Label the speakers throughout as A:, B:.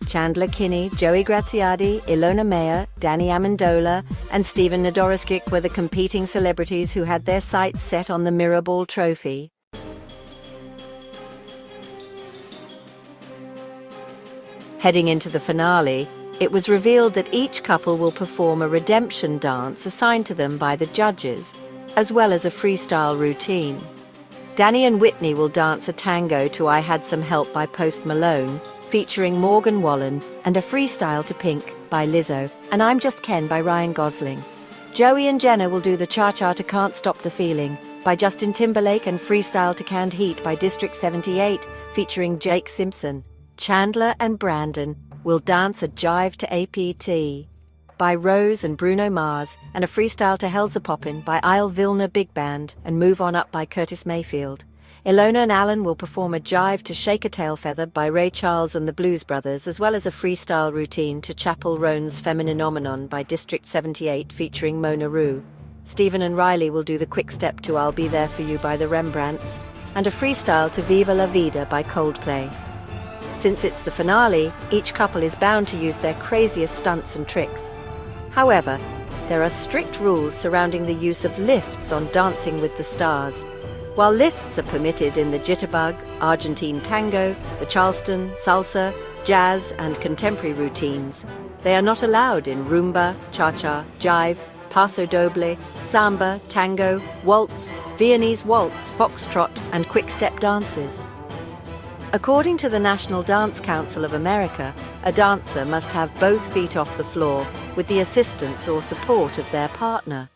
A: Chandler Kinney, Joey Graziadi, Ilona Meyer, Danny Amendola, and Steven Nadoroskic were the competing celebrities who had their sights set on the Mirrorball trophy. Heading into the finale, it was revealed that each couple will perform a redemption dance assigned to them by the judges, as well as a freestyle routine. Danny and Whitney will dance a tango to I Had Some Help by Post Malone, featuring Morgan Wallen, and a freestyle to Pink by Lizzo, and I'm Just Ken by Ryan Gosling. Joey and Jenna will do the cha-cha to Can't Stop the Feeling by Justin Timberlake and freestyle to Canned Heat by District 78, featuring Jake Simpson. Chandler and Brandon will dance a jive to APT by Rose and Bruno Mars, and a freestyle to Hell's a Poppin' by Isle Vilna Big Band and Move On Up by Curtis Mayfield. Ilona and Alan will perform a jive to Shake a Tail Feather by Ray Charles and the Blues Brothers, as well as a freestyle routine to Chapel Roan's Femininomenon by District 78 featuring Mona Rue. Stephen and Riley will do the quick step to I'll Be There For You by the Rembrandts, and a freestyle to Viva La Vida by Coldplay. Since it's the finale, each couple is bound to use their craziest stunts and tricks. However, there are strict rules surrounding the use of lifts on Dancing with the Stars. While lifts are permitted in the jitterbug, Argentine tango, the Charleston, salsa, jazz, and contemporary routines, they are not allowed in rumba, cha-cha, jive, paso doble, samba, tango, waltz, Viennese waltz, foxtrot, and quick-step dances. According to the National Dance Council of America, a dancer must have both feet off the floor with the assistance or support of their partner.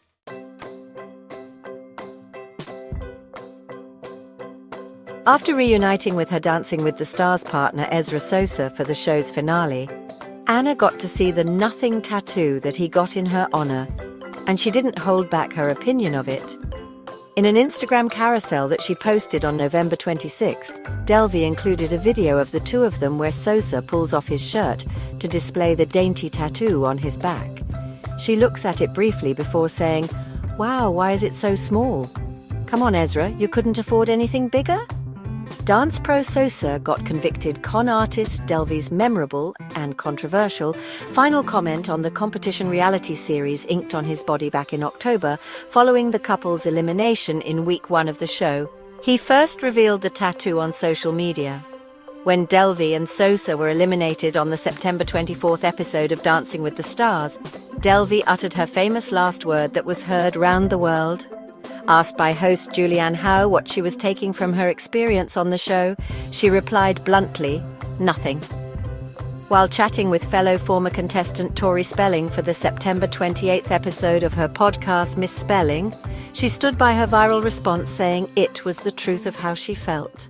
A: After reuniting with her Dancing with the Stars partner Ezra Sosa for the show's finale, Anna got to see the nothing tattoo that he got in her honor, and she didn't hold back her opinion of it. In an Instagram carousel that she posted on November 26th, Delvey included a video of the two of them where Sosa pulls off his shirt to display the dainty tattoo on his back. She looks at it briefly before saying, "Wow, why is it so small? Come on, Ezra, you couldn't afford anything bigger?" Dance pro Sosa got convicted con artist Delvey's memorable and controversial final comment on the competition reality series inked on his body back in October following the couple's elimination in week 1 of the show. He first revealed the tattoo on social media. When Delvey and Sosa were eliminated on the September 24th episode of Dancing with the Stars, Delvey uttered her famous last word that was heard round the world. Asked by host Julianne Howe what she was taking from her experience on the show, she replied bluntly, "Nothing." While chatting with fellow former contestant Tori Spelling for the September 28th episode of her podcast Miss Spelling, she stood by her viral response saying it was the truth of how she felt.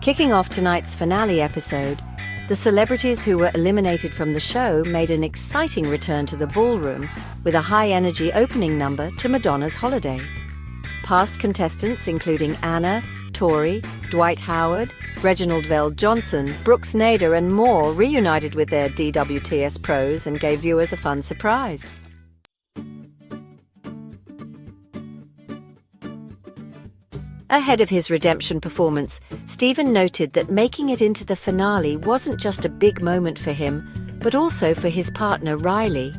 A: Kicking off tonight's finale episode, the celebrities who were eliminated from the show made an exciting return to the ballroom with a high-energy opening number to Madonna's Holiday. Past contestants including Anna, Tori, Dwight Howard, Reginald VelJohnson, Brooks Nader and more reunited with their DWTS pros and gave viewers a fun surprise. Ahead of his redemption performance, Steven noted that making it into the finale wasn't just a big moment for him, but also for his partner Riley.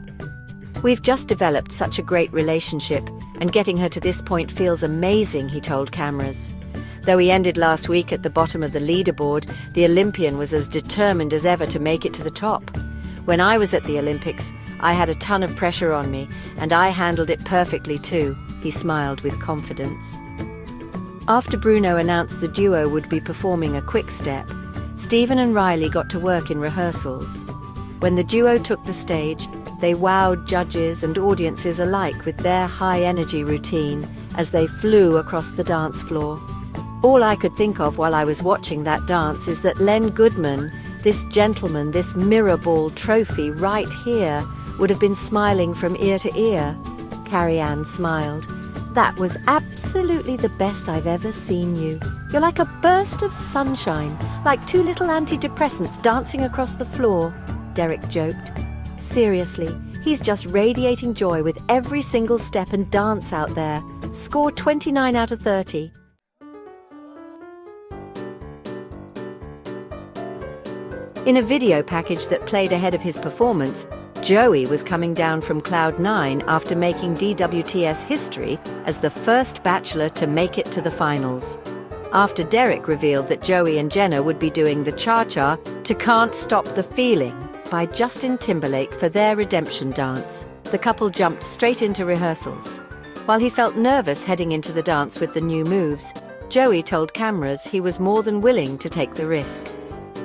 A: "We've just developed such a great relationship, and getting her to this point feels amazing," he told cameras. Though he ended last week at the bottom of the leaderboard, the Olympian was as determined as ever to make it to the top. "When I was at the Olympics, I had a ton of pressure on me, and I handled it perfectly too," he smiled with confidence. After Bruno announced the duo would be performing a quick step, Steven and Riley got to work in rehearsals. When the duo took the stage, they wowed judges and audiences alike with their high-energy routine as they flew across the dance floor. All I could think of while I was watching that dance is that Len Goodman, this gentleman, this Mirrorball trophy right here, would have been smiling from ear to ear. Carrie Ann smiled. "That was absolutely the best I've ever seen you. You're like a burst of sunshine, like two little antidepressants dancing across the floor," Derek joked. "Seriously, he's just radiating joy with every single step and dance out there. Score 29 out of 30. In a video package that played ahead of his performance, Joey was coming down from Cloud 9 after making DWTS history as the first bachelor to make it to the finals. After Derek revealed that Joey and Jenna would be doing the cha-cha to Can't Stop the Feeling by Justin Timberlake for their redemption dance, the couple jumped straight into rehearsals. While he felt nervous heading into the dance with the new moves, Joey told cameras he was more than willing to take the risk.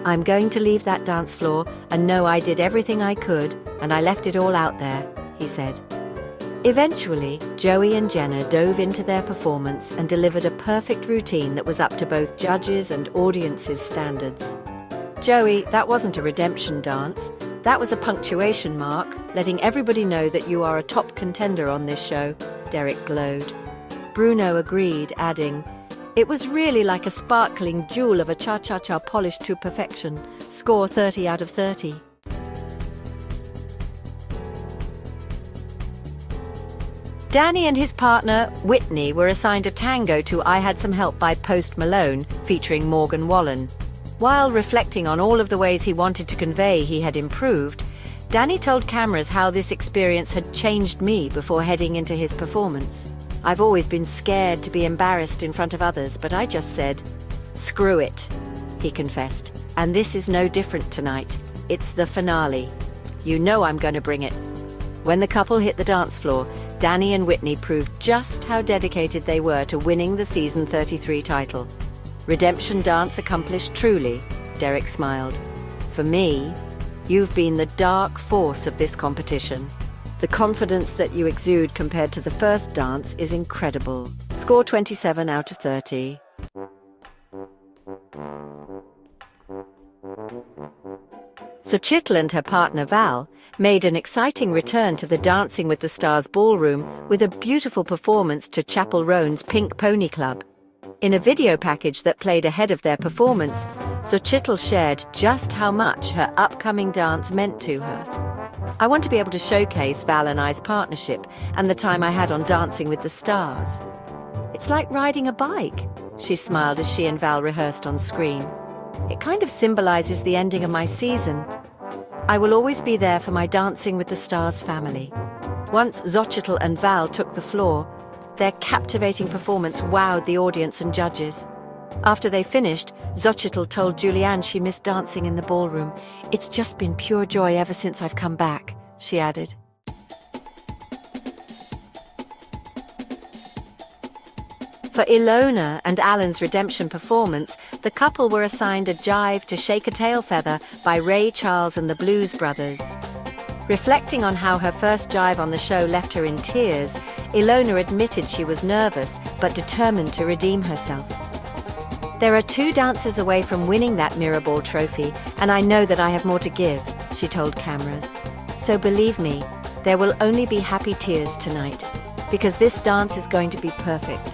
A: "I'm going to leave that dance floor and know I did everything I could, and I left it all out there," he said. Eventually, Joey and Jenna dove into their performance and delivered a perfect routine that was up to both judges' and audience's standards. "Joey, that wasn't a redemption dance. That was a punctuation mark, letting everybody know that you are a top contender on this show," Derek glowed. Bruno agreed, adding, "It was really like a sparkling jewel of a cha-cha-cha polished to perfection. Score 30 out of 30. Danny and his partner, Whitney, were assigned a tango to I Had Some Help by Post Malone, featuring Morgan Wallen. While reflecting on all of the ways he wanted to convey he had improved, Danny told cameras how this experience had changed me before heading into his performance. "I've always been scared to be embarrassed in front of others, but I just said, 'Screw it,'" he confessed. "And this is no different tonight. It's the finale. You know I'm going to bring it." When the couple hit the dance floor, Danny and Whitney proved just how dedicated they were to winning the season 33 title. "Redemption dance accomplished truly," Derek smiled. "For me, you've been the dark force of this competition. The confidence that you exude compared to the first dance is incredible. Score 27 out of 30. Xochitl and her partner Val made an exciting return to the Dancing with the Stars ballroom with a beautiful performance to Chapel Roan's Pink Pony Club. In a video package that played ahead of their performance, Xochitl shared just how much her upcoming dance meant to her. "I want to be able to showcase Val and I's partnership and the time I had on Dancing with the Stars. It's like riding a bike," she smiled as she and Val rehearsed on screen. "It kind of symbolizes the ending of my season. I will always be there for my Dancing with the Stars family." Once Xochitl and Val took the floor, their captivating performance wowed the audience and judges. After they finished, Xochitl told Julianne she missed dancing in the ballroom. "It's just been pure joy ever since I've come back," she added. For Ilona and Alan's redemption performance, the couple were assigned a jive to Shake a Tail Feather by Ray Charles and the Blues Brothers. Reflecting on how her first jive on the show left her in tears, Ilona admitted she was nervous but determined to redeem herself. "There are 2 dances away from winning that Mirrorball trophy, and I know that I have more to give," she told cameras. "So believe me, there will only be happy tears tonight, because this dance is going to be perfect."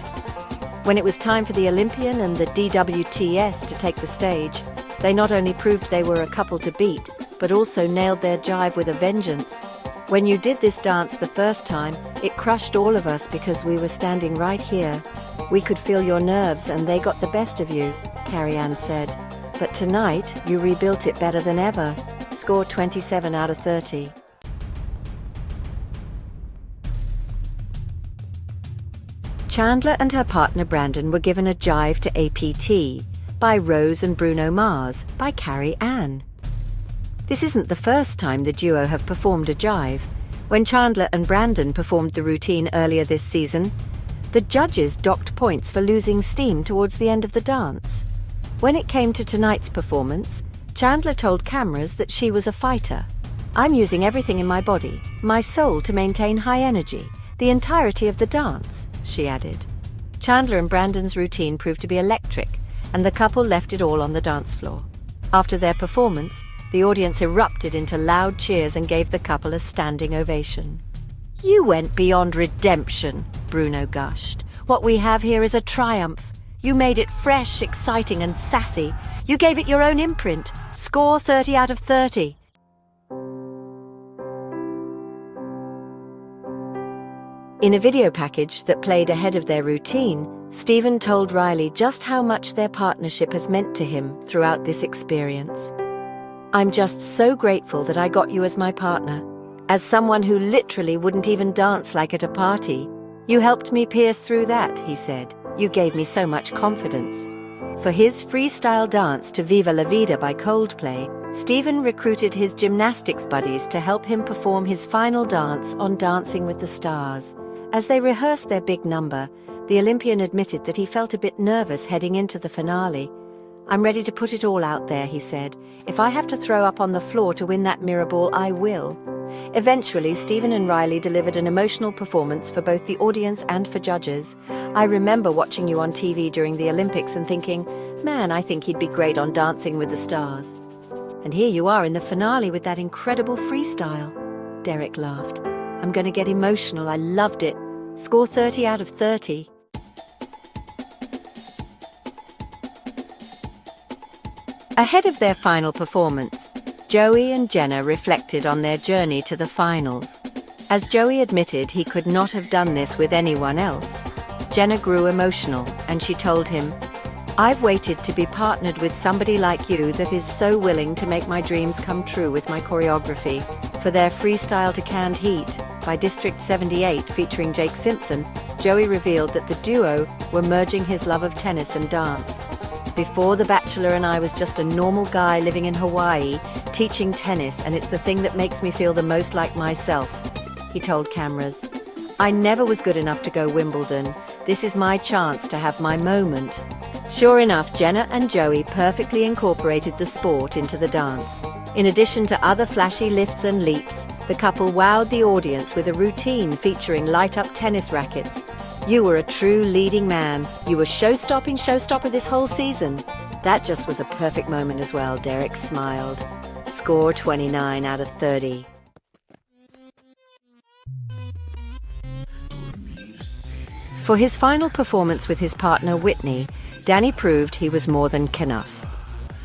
A: When it was time for the Olympian and the DWTS to take the stage, they not only proved they were a couple to beat, but also nailed their jive with a vengeance. "When you did this dance the first time, it crushed all of us because we were standing right here. We could feel your nerves and they got the best of you," Carrie-Anne said. "But tonight, you rebuilt it better than ever. Score 27 out of 30. Chandler and her partner Brandon were given a jive to APT by Rose and Bruno Mars by Carrie-Anne. This isn't the first time the duo have performed a jive. When Chandler and Brandon performed the routine earlier this season, the judges docked points for losing steam towards the end of the dance. When it came to tonight's performance, Chandler told cameras that she was a fighter. "I'm using everything in my body, my soul, to maintain high energy, the entirety of the dance," she added. Chandler and Brandon's routine proved to be electric, and the couple left it all on the dance floor. After their performance, the audience erupted into loud cheers and gave the couple a standing ovation. "You went beyond redemption," Bruno gushed. "What we have here is a triumph. You made it fresh, exciting, and sassy. You gave it your own imprint. Score 30 out of 30. In a video package that played ahead of their routine, Stephen told Riley just how much their partnership has meant to him throughout this experience. I'm just so grateful that I got you as my partner. As someone who literally wouldn't even dance like at a party, you helped me pierce through that, he said. You gave me so much confidence. For his freestyle dance to Viva La Vida by Coldplay, Steven recruited his gymnastics buddies to help him perform his final dance on Dancing with the Stars. As they rehearsed their big number, the Olympian admitted that he felt a bit nervous heading into the finale. I'm ready to put it all out there, he said. If I have to throw up on the floor to win that Mirrorball, I will. Eventually, Steven and Riley delivered an emotional performance for both the audience and for judges. I remember watching you on TV during the Olympics and thinking, man, I think he'd be great on Dancing with the Stars. And here you are in the finale with that incredible freestyle. Derek laughed. I'm going to get emotional. I loved it. Score 30 out of 30. Ahead of their final performance, Joey and Jenna reflected on their journey to the finals. As Joey admitted he could not have done this with anyone else, Jenna grew emotional and she told him, I've waited to be partnered with somebody like you that is so willing to make my dreams come true with my choreography. For their freestyle to Canned Heat by District 78 featuring Jake Simpson, Joey revealed that the duo were merging his love of tennis and dance. Before The Bachelor and I was just a normal guy living in Hawaii, teaching tennis, and it's the thing that makes me feel the most like myself, he told cameras. I never was good enough to go Wimbledon. This is my chance to have my moment. Sure enough, Jenna and Joey perfectly incorporated the sport into the dance. In addition to other flashy lifts and leaps, the couple wowed the audience with a routine featuring light-up tennis rackets. You were a true leading man. You were show-stopping showstopper this whole season. That just was a perfect moment as well, Derek smiled. Score 29 out of 30. For his final performance with his partner Whitney, Danny proved he was more than enough.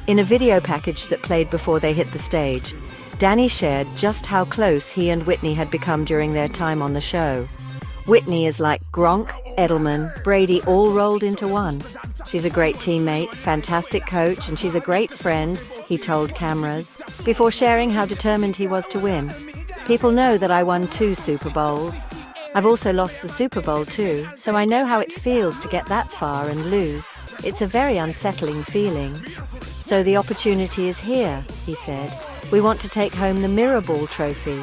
A: In a video package that played before they hit the stage, Danny shared just how close he and Whitney had become during their time on the show. Whitney is like Gronk, Edelman, Brady all rolled into one. She's a great teammate, fantastic coach, and she's a great friend, he told cameras, before sharing how determined he was to win. People know that I won 2 Super Bowls. I've also lost the Super Bowl too, so I know how it feels to get that far and lose. It's a very unsettling feeling. So the opportunity is here, he said. We want to take home the Mirrorball trophy.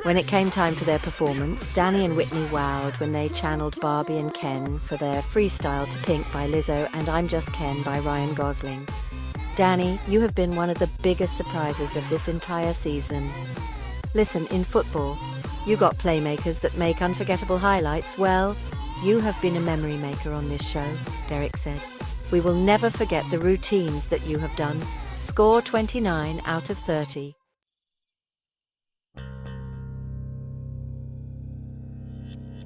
A: When it came time for their performance, Danny and Whitney wowed when they channeled Barbie and Ken for their freestyle to Pink by Lizzo and I'm Just Ken by Ryan Gosling. Danny, you have been one of the biggest surprises of this entire season. Listen, in football, you got playmakers that make unforgettable highlights. Well, you have been a memory maker on this show, Derek said. We will never forget the routines that you have done. Score 29 out of 30.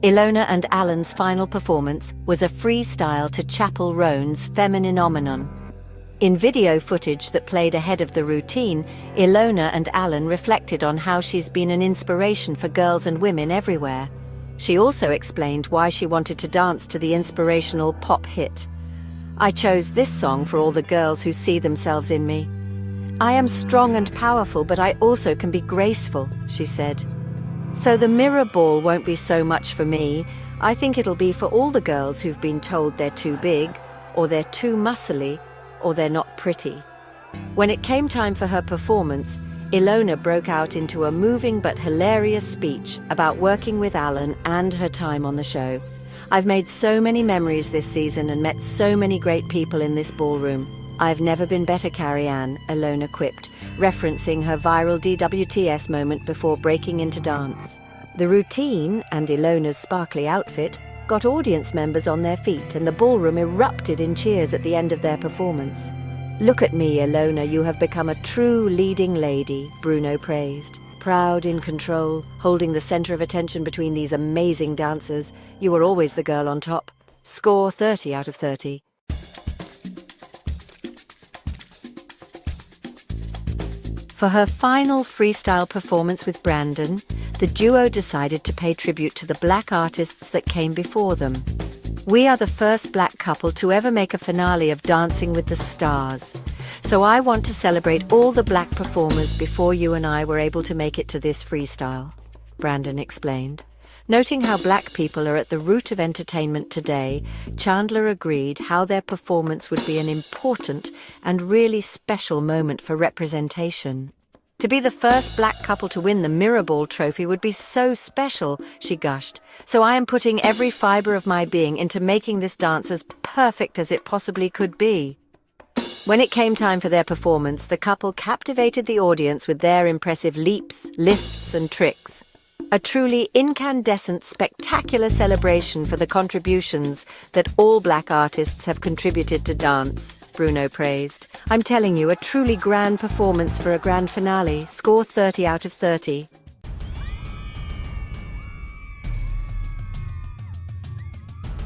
A: Ilona and Alan's final performance was a freestyle to Chappell Roan's Femininomenon. In video footage that played ahead of the routine, Ilona and Alan reflected on how she's been an inspiration for girls and women everywhere. She also explained why she wanted to dance to the inspirational pop hit. I chose this song for all the girls who see themselves in me. I am strong and powerful, but I also can be graceful, she said. So the Mirrorball won't be so much for me. I think it'll be for all the girls who've been told they're too big, or they're too muscly, or they're not pretty. When it came time for her performance, Ilona broke out into a moving but hilarious speech about working with Alan and her time on the show. I've made so many memories this season and met so many great people in this ballroom. I've never been better, Carrie-Anne, Ilona quipped, referencing her viral DWTS moment before breaking into dance. The routine and Ilona's sparkly outfit got audience members on their feet and the ballroom erupted in cheers at the end of their performance. Look at me, Ilona, you have become a true leading lady, Bruno praised. Proud, in control, holding the center of attention between these amazing dancers, you were always the girl on top. Score 30 out of 30. For her final freestyle performance with Brandon, the duo decided to pay tribute to the black artists that came before them. We are the first black couple to ever make a finale of Dancing with the Stars. So I want to celebrate all the black performers before you and I were able to make it to this freestyle, Brandon explained. Noting how black people are at the root of entertainment today, Chandler agreed how their performance would be an important and really special moment for representation. To be the first black couple to win the Mirrorball trophy would be so special, she gushed. So I am putting every fiber of my being into making this dance as perfect as it possibly could be. When it came time for their performance, the couple captivated the audience with their impressive leaps, lifts, and tricks. A truly incandescent, spectacular celebration for the contributions that all black artists have contributed to dance, Bruno praised. I'm telling you, a truly grand performance for a grand finale. Score 30 out of 30.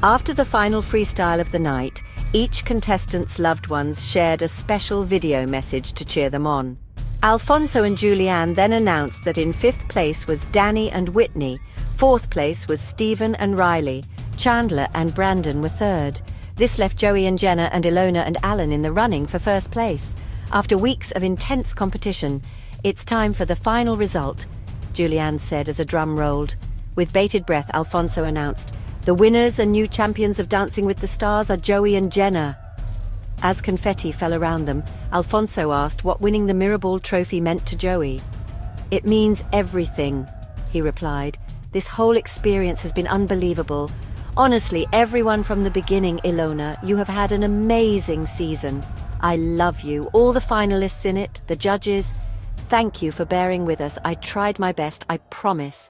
A: After the final freestyle of the night, each contestant's loved ones shared a special video message to cheer them on. Alfonso and Julianne then announced that in 5th place was Danny and Whitney, 4th place was Stephen and Riley, Chandler and Brandon were 3rd. This left Joey and Jenna and Ilona and Alan in the running for 1st place. After weeks of intense competition, it's time for the final result, Julianne said as a drum rolled. With bated breath, Alfonso announced, "The winners and new champions of Dancing with the Stars are Joey and Jenna." As confetti fell around them, Alfonso asked what winning the Mirrorball trophy meant to Joey. "It means everything," he replied. "This whole experience has been unbelievable. Honestly, everyone from the beginning, Ilona, you have had an amazing season. I love you, all the finalists in it, the judges. Thank you for bearing with us. I tried my best, I promise."